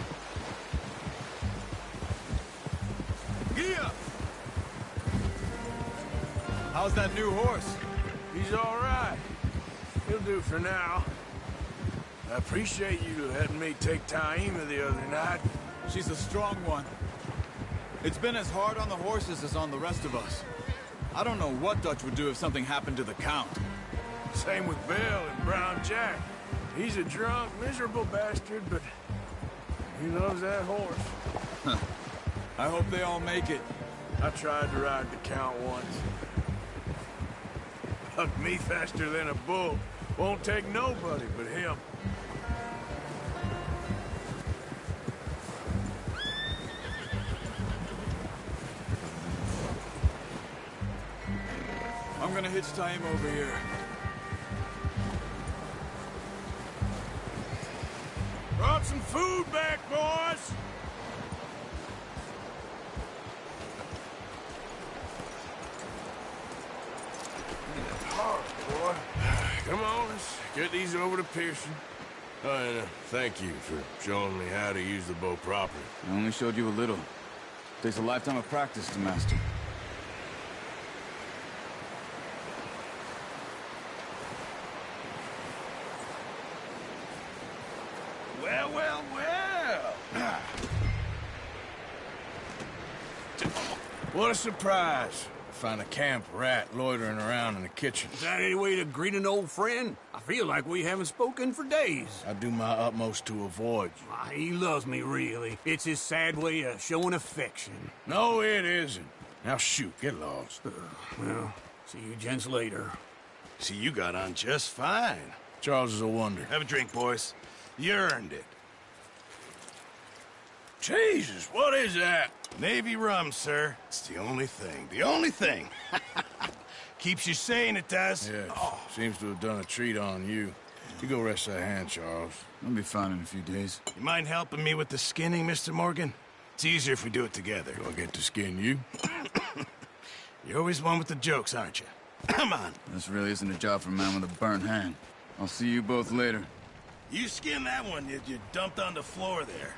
Gia! How's that new horse? He's all right. He'll do for now. I appreciate you letting me take Taima the other night. She's a strong one. It's been as hard on the horses as on the rest of us. I don't know what Dutch would do if something happened to the Count. Same with Bill and Brown Jack. He's a drunk, miserable bastard, but he loves that horse. Huh. I hope they all make it. I tried to ride the Count once. Hugged me faster than a bull. Won't take nobody but him. I'm gonna hitch Taima over here. Brought some food back, boys! Hard, boy. Come on, let's get these over to Pearson. Oh, and thank you for showing me how to use the bow properly. I only showed you a little. Takes a lifetime of practice to master. Well, well, well. What a surprise. Find a camp rat loitering around in the kitchen. Is that any way to greet an old friend? I feel like we haven't spoken for days. I do my utmost to avoid you. He loves me, really. It's his sad way of showing affection. No, it isn't. Now shoot, get lost. Well, see you gents later. See, you got on just fine. Charles is a wonder. Have a drink, boys. You earned it. Jesus, what is that? Navy rum, sir. It's the only thing. The only thing. Keeps you sane, it does. Yeah, seems to have done a treat on you. You go rest that hand, Charles. I'll be fine in a few days. You mind helping me with the skinning, Mr. Morgan? It's easier if we do it together. Do I get to skin you? You're always one with the jokes, aren't you? Come on. This really isn't a job for a man with a burnt hand. I'll see you both later. You skin that one you dumped on the floor there.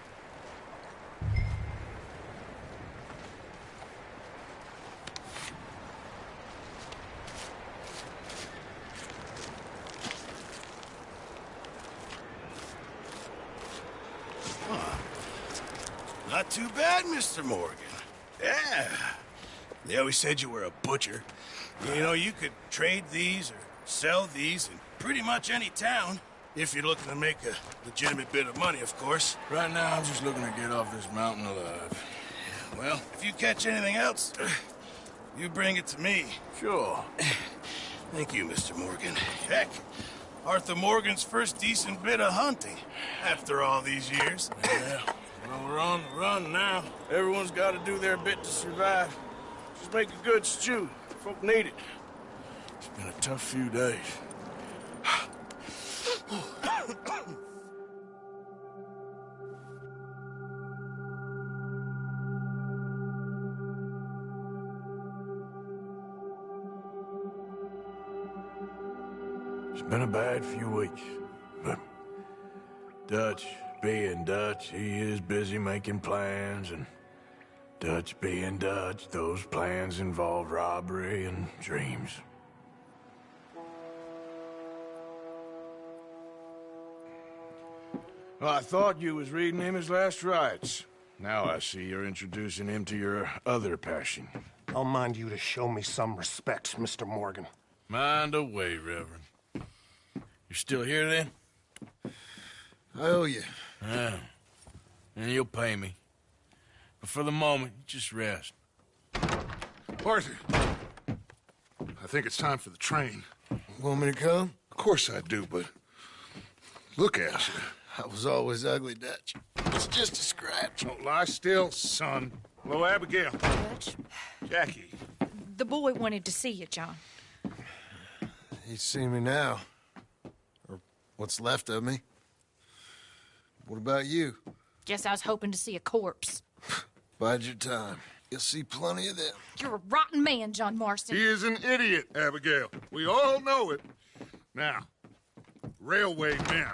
Not too bad, Mr. Morgan. Yeah. They always said you were a butcher. You know, you could trade these or sell these in pretty much any town. If you're looking to make a legitimate bit of money, of course. Right now, I'm just looking to get off this mountain alive. Well, if you catch anything else, you bring it to me. Sure. Thank you, Mr. Morgan. Heck, Arthur Morgan's first decent bit of hunting after all these years. Yeah. Well, we're on the run now. Everyone's got to do their bit to survive. Just make a good stew. Folk need it. It's been a tough few days. It's been a bad few weeks, but Dutch being Dutch, he is busy making plans, and Dutch being Dutch, those plans involve robbery and dreams. Well, I thought you was reading him his last rites. Now I see you're introducing him to your other passion. I'll mind you to show me some respect, Mr. Morgan. Mind away, Reverend. You're still here, then? I owe you. Yeah. And you'll pay me. But for the moment, just rest. Arthur, I think it's time for the train. Want me to come? Of course I do, but look at you. I was always ugly, Dutch. It's just a scratch. Don't lie still, son. Hello, Abigail. Dutch, Jackie. the boy wanted to see you, John. He's seen me now. Or what's left of me. What about you? Guess I was hoping to see a corpse. Bide your time. You'll see plenty of them. You're a rotten man, John Marston. He is an idiot, Abigail. We all know it. Now, railway men.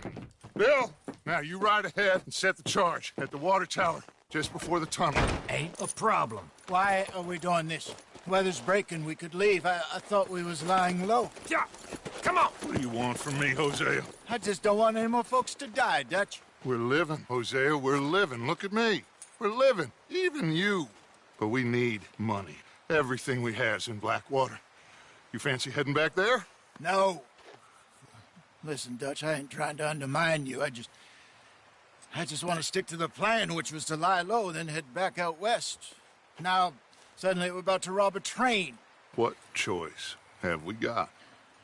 Bill, now you ride ahead and set the charge at the water tower just before the tunnel. Ain't a problem. Why are we doing this? Weather's breaking. We could leave. I thought we was lying low. Yeah, come on. What do you want from me, Hosea? I just don't want any more folks to die, Dutch. We're living, Hosea. We're living. Look at me. We're living. Even you. But we need money. Everything we has in Blackwater. You fancy heading back there? No. Listen, Dutch, I ain't trying to undermine you. I just want to stick to the plan, which was to lie low and then head back out west. Now, suddenly we're about to rob a train. What choice have we got?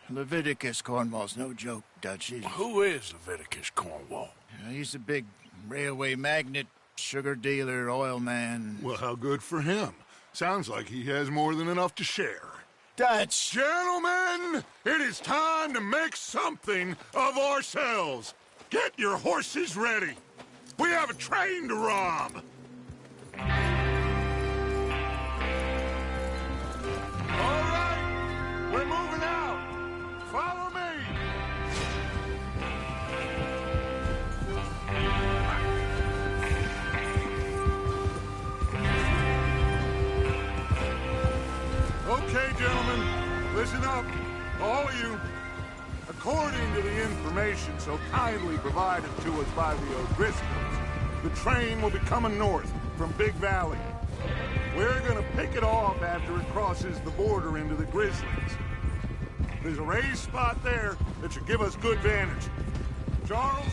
Leviticus Cornwall's no joke, Dutch. Who is Leviticus Cornwall? He's a big railway magnate, sugar dealer, oil man. Well, how good for him. Sounds like he has more than enough to share. Dutch! Gentlemen, it is time to make something of ourselves. Get your horses ready. We have a train to rob. All right, we're moving out. Follow me. Okay, gentlemen, listen up, all of you. According to the information so kindly provided to us by the O'Driscolls, the train will be coming north from Big Valley. We're gonna pick it off after it crosses the border into the Grizzlies. There's a raised spot there that should give us good vantage. Charles,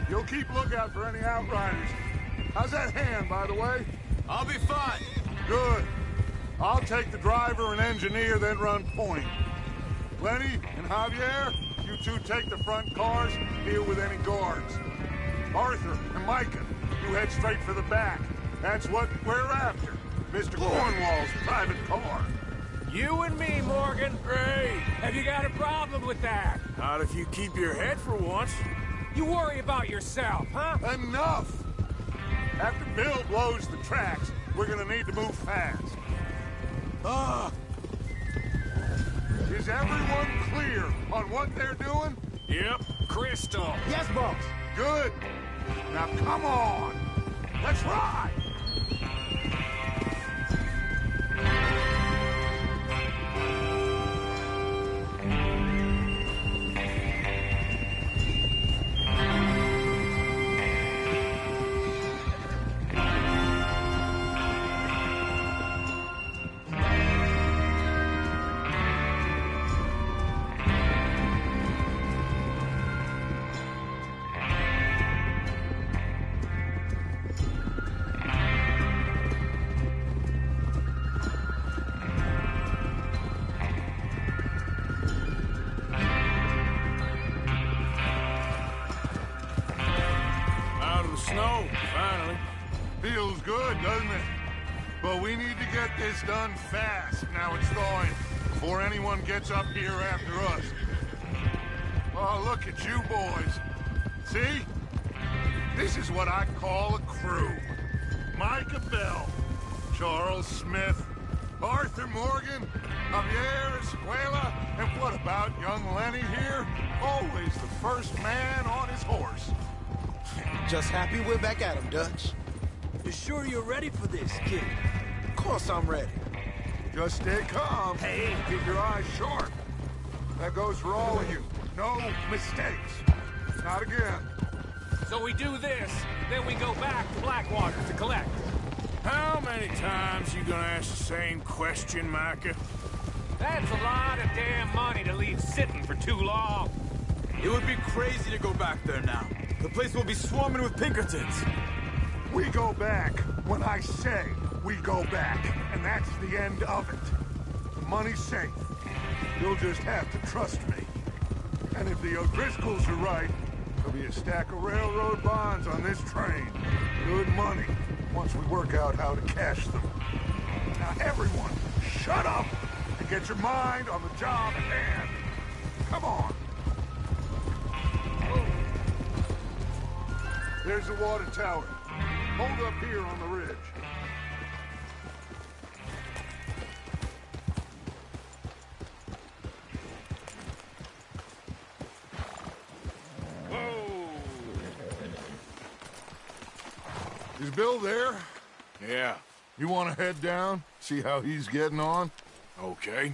you'll keep lookout for any outriders. How's that hand, by the way? I'll be fine. Good. I'll take the driver and engineer, then run point. Lenny and Javier, you two take the front cars, deal with any guards. Arthur and Micah, you head straight for the back. That's what we're after. Mr. Cornwall's private car. You and me, Morgan. Hey! Have you got a problem with that? Not if you keep your head for once. You worry about yourself, huh? Enough! After Bill blows the tracks, we're gonna need to move fast. Is everyone clear on what they're doing? Yep. Crystal. Yes, boss. Good. Now come on. Let's ride. Snow, finally. Feels good, doesn't it? But we need to get this done fast. Now it's thawing, before anyone gets up here after us. Oh, look at you boys. See? This is what I call a crew. Micah Bell, Charles Smith, Arthur Morgan, Javier Escuela, and what about young Lenny here? Always the first man on his horse. Just happy we're back at him, Dutch. You sure you're ready for this, kid? Of course I'm ready. Just stay calm. Hey, keep your eyes sharp. That goes for all of you. No mistakes. Not again. So we do this, then we go back to Blackwater to collect. How many times you gonna ask the same question, Micah? That's a lot of damn money to leave sitting for too long. It would be crazy to go back there now. The place will be swarming with Pinkertons. We go back when I say we go back, and that's the end of it. The money's safe. You'll just have to trust me. And if the O'Driscolls are right, there'll be a stack of railroad bonds on this train. Good money, once we work out how to cash them. Now everyone, shut up and get your mind on the job at hand. Come on. There's the water tower. Hold up here on the ridge. Whoa! Is Bill there? Yeah. You want to head down? See how he's getting on? Okay.